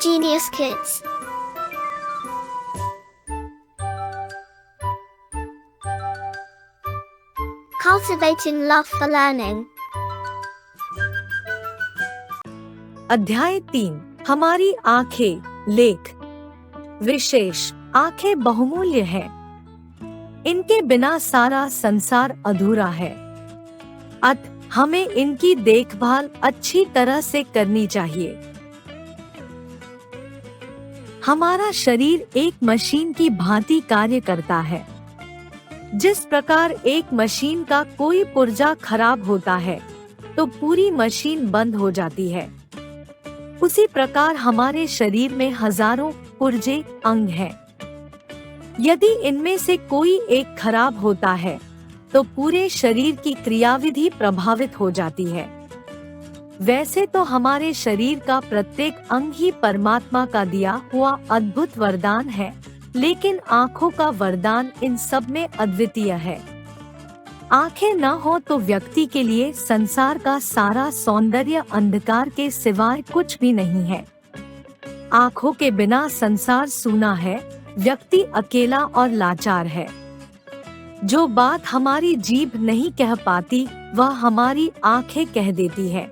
Genius Kids. Cultivating love for learning. अध्याय 3 हमारी आंखें। लेख। विशेष आंखें बहुमूल्य हैं। इनके बिना सारा संसार अधूरा है। अतः हमें इनकी देखभाल अच्छी तरह से करनी चाहिए। हमारा शरीर एक मशीन की भांति कार्य करता है। जिस प्रकार एक मशीन का कोई पुर्जा खराब होता है तो पूरी मशीन बंद हो जाती है, उसी प्रकार हमारे शरीर में हजारों पुर्जे अंग हैं। यदि इनमें से कोई एक खराब होता है तो पूरे शरीर की क्रियाविधि प्रभावित हो जाती है। वैसे तो हमारे शरीर का प्रत्येक अंग ही परमात्मा का दिया हुआ अद्भुत वरदान है, लेकिन आँखों का वरदान इन सब में अद्वितीय है। आँखें न हो तो व्यक्ति के लिए संसार का सारा सौंदर्य अंधकार के सिवाय कुछ भी नहीं है। आँखों के बिना संसार सूना है, व्यक्ति अकेला और लाचार है। जो बात हमारी जीभ नहीं कह पाती वह हमारी आँखें कह देती है।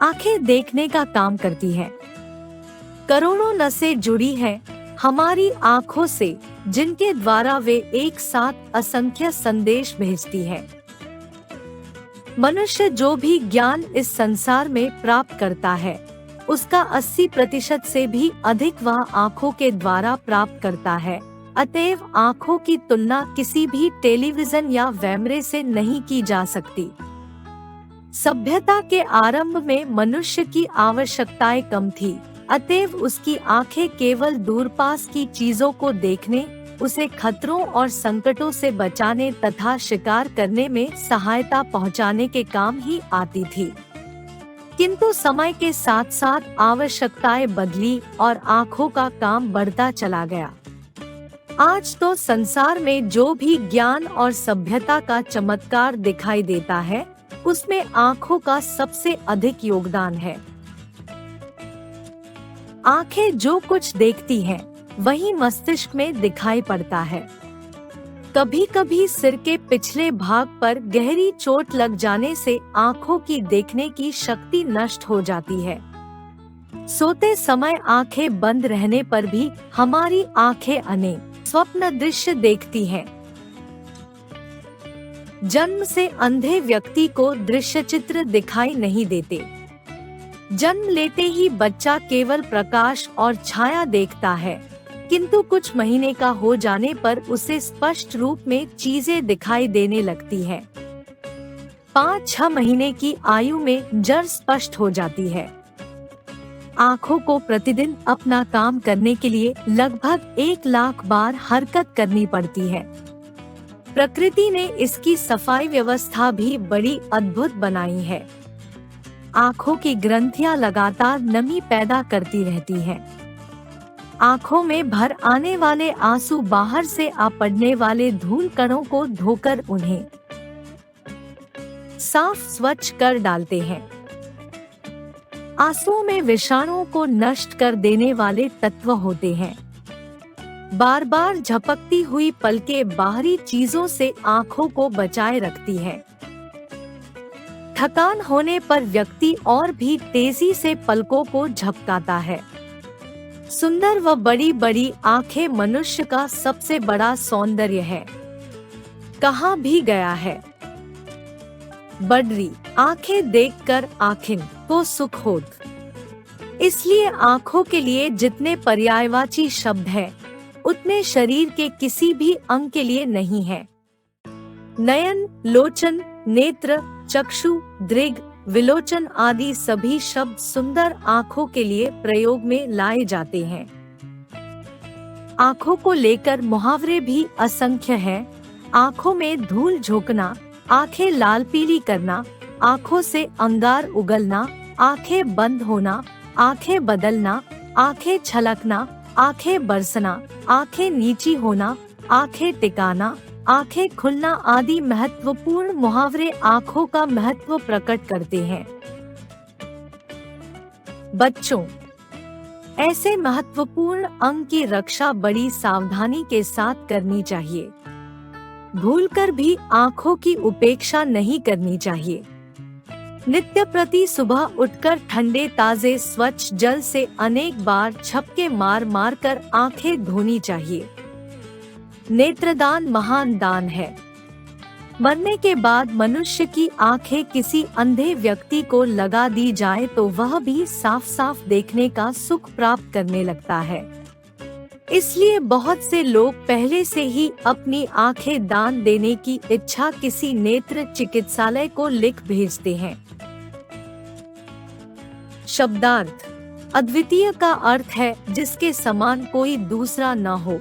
आँखें देखने का काम करती हैं। करोड़ों नसें जुड़ी हैं हमारी आँखों से, जिनके द्वारा वे एक साथ असंख्य संदेश भेजती हैं। मनुष्य जो भी ज्ञान इस संसार में प्राप्त करता है उसका 80% से भी अधिक वह आँखों के द्वारा प्राप्त करता है। अतएव आँखों की तुलना किसी भी टेलीविजन या कैमरे से नहीं की जा सकती। सभ्यता के आरंभ में मनुष्य की आवश्यकताएं कम थी, अतएव उसकी आंखें केवल दूरपास की चीजों को देखने, उसे खतरों और संकटों से बचाने तथा शिकार करने में सहायता पहुंचाने के काम ही आती थी। किंतु समय के साथ साथ आवश्यकताएं बदली और आंखों का काम बढ़ता चला गया। आज तो संसार में जो भी ज्ञान और सभ्यता का चमत्कार दिखाई देता है उसमें आँखों का सबसे अधिक योगदान है। आँखें जो कुछ देखती हैं वही मस्तिष्क में दिखाई पड़ता है। कभी कभी सिर के पिछले भाग पर गहरी चोट लग जाने से आँखों की देखने की शक्ति नष्ट हो जाती है। सोते समय आँखें बंद रहने पर भी हमारी आँखें अनेक स्वप्न दृश्य देखती हैं। जन्म से अंधे व्यक्ति को दृश्य चित्र दिखाई नहीं देते। जन्म लेते ही बच्चा केवल प्रकाश और छाया देखता है, किंतु कुछ महीने का हो जाने पर उसे स्पष्ट रूप में चीजें दिखाई देने लगती हैं। 5-6 महीने की आयु में जड़ स्पष्ट हो जाती है। आँखों को प्रतिदिन अपना काम करने के लिए लगभग 1 लाख बार हरकत करनी पड़ती है। प्रकृति ने इसकी सफाई व्यवस्था भी बड़ी अद्भुत बनाई है। आँखों की ग्रंथियां लगातार नमी पैदा करती रहती हैं। आँखों में भर आने वाले आंसू बाहर से आ पड़ने वाले धूल कणों को धोकर उन्हें साफ स्वच्छ कर डालते हैं। आंसुओं में विषाणुओं को नष्ट कर देने वाले तत्व होते हैं। बार बार झपकती हुई पलकें बाहरी चीजों से आँखों को बचाए रखती हैं। थकान होने पर व्यक्ति और भी तेजी से पलकों को झपकाता है। सुंदर व बड़ी बड़ी आँखें मनुष्य का सबसे बड़ा सौंदर्य है। कहाँ भी गया है। बडरी आँखें देखकर आखिन को सुख होत। इसलिए आँखों के लिए जितने पर्यायवाची शब्द हैं उतने शरीर के किसी भी अंग के लिए नहीं है। नयन, लोचन, नेत्र, चक्षु, दृग, विलोचन आदि सभी शब्द सुंदर आँखों के लिए प्रयोग में लाए जाते हैं। आँखों को लेकर मुहावरे भी असंख्य हैं। आँखों में धूल झोंकना, आँखें लाल पीली करना, आँखों से अंगार उगलना, आँखें बंद होना, आँखें बदलना, आँखें छलकना, आँखें बरसना, आँखें नीची होना, आँखें टिकाना, आँखें खुलना आदि महत्वपूर्ण मुहावरे आँखों का महत्व प्रकट करते हैं। बच्चों, ऐसे महत्वपूर्ण अंग की रक्षा बड़ी सावधानी के साथ करनी चाहिए। भूलकर भी आँखों की उपेक्षा नहीं करनी चाहिए। नित्य प्रति सुबह उठकर ठंडे ताजे स्वच्छ जल से अनेक बार छपके मार मार कर आँखें धोनी चाहिए। नेत्रदान महान दान है। मरने के बाद मनुष्य की आंखें किसी अंधे व्यक्ति को लगा दी जाए तो वह भी साफ साफ देखने का सुख प्राप्त करने लगता है। इसलिए बहुत से लोग पहले से ही अपनी आंखें दान देने की इच्छा किसी नेत्र चिकित्सालय को लिख भेजते हैं। शब्दार्थ: अद्वितीय का अर्थ है जिसके समान कोई दूसरा न हो।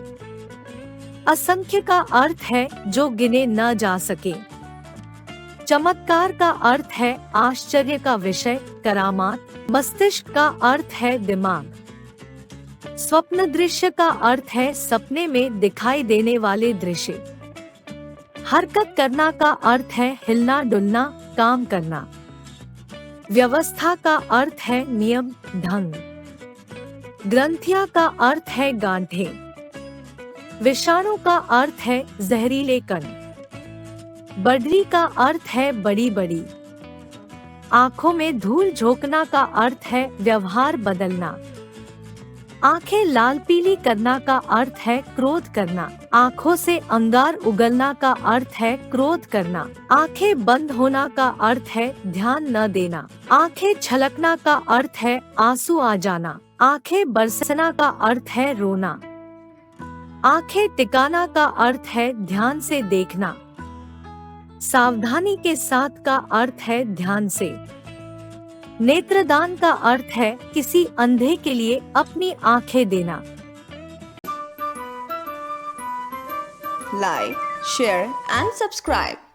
असंख्य का अर्थ है जो गिने न जा सके। चमत्कार का अर्थ है आश्चर्य का विषय, करामात। मस्तिष्क का अर्थ है दिमाग। स्वप्न दृश्य का अर्थ है सपने में दिखाई देने वाले दृश्य। हरकत करना का अर्थ है हिलना डुलना, काम करना। व्यवस्था का अर्थ है नियम, ढंग। ग्रंथिया का अर्थ है गांठें। विषाणु का अर्थ है जहरीले कण। बडरी का अर्थ है बड़ी बड़ी। आँखों में धूल झोंकना का अर्थ है व्यवहार बदलना। आँखें लाल पीली करना का अर्थ है क्रोध करना। आँखों से अंगार उगलना का अर्थ है क्रोध करना। आँखें बंद होना का अर्थ है ध्यान न देना। आँखें छलकना का अर्थ है आंसू आ जाना। आँखें बरसना का अर्थ है रोना। आंखें टिकाना का अर्थ है ध्यान से देखना। सावधानी के साथ का अर्थ है ध्यान से। नेत्रदान का अर्थ है किसी अंधे के लिए अपनी आंखें देना। Like, share and subscribe.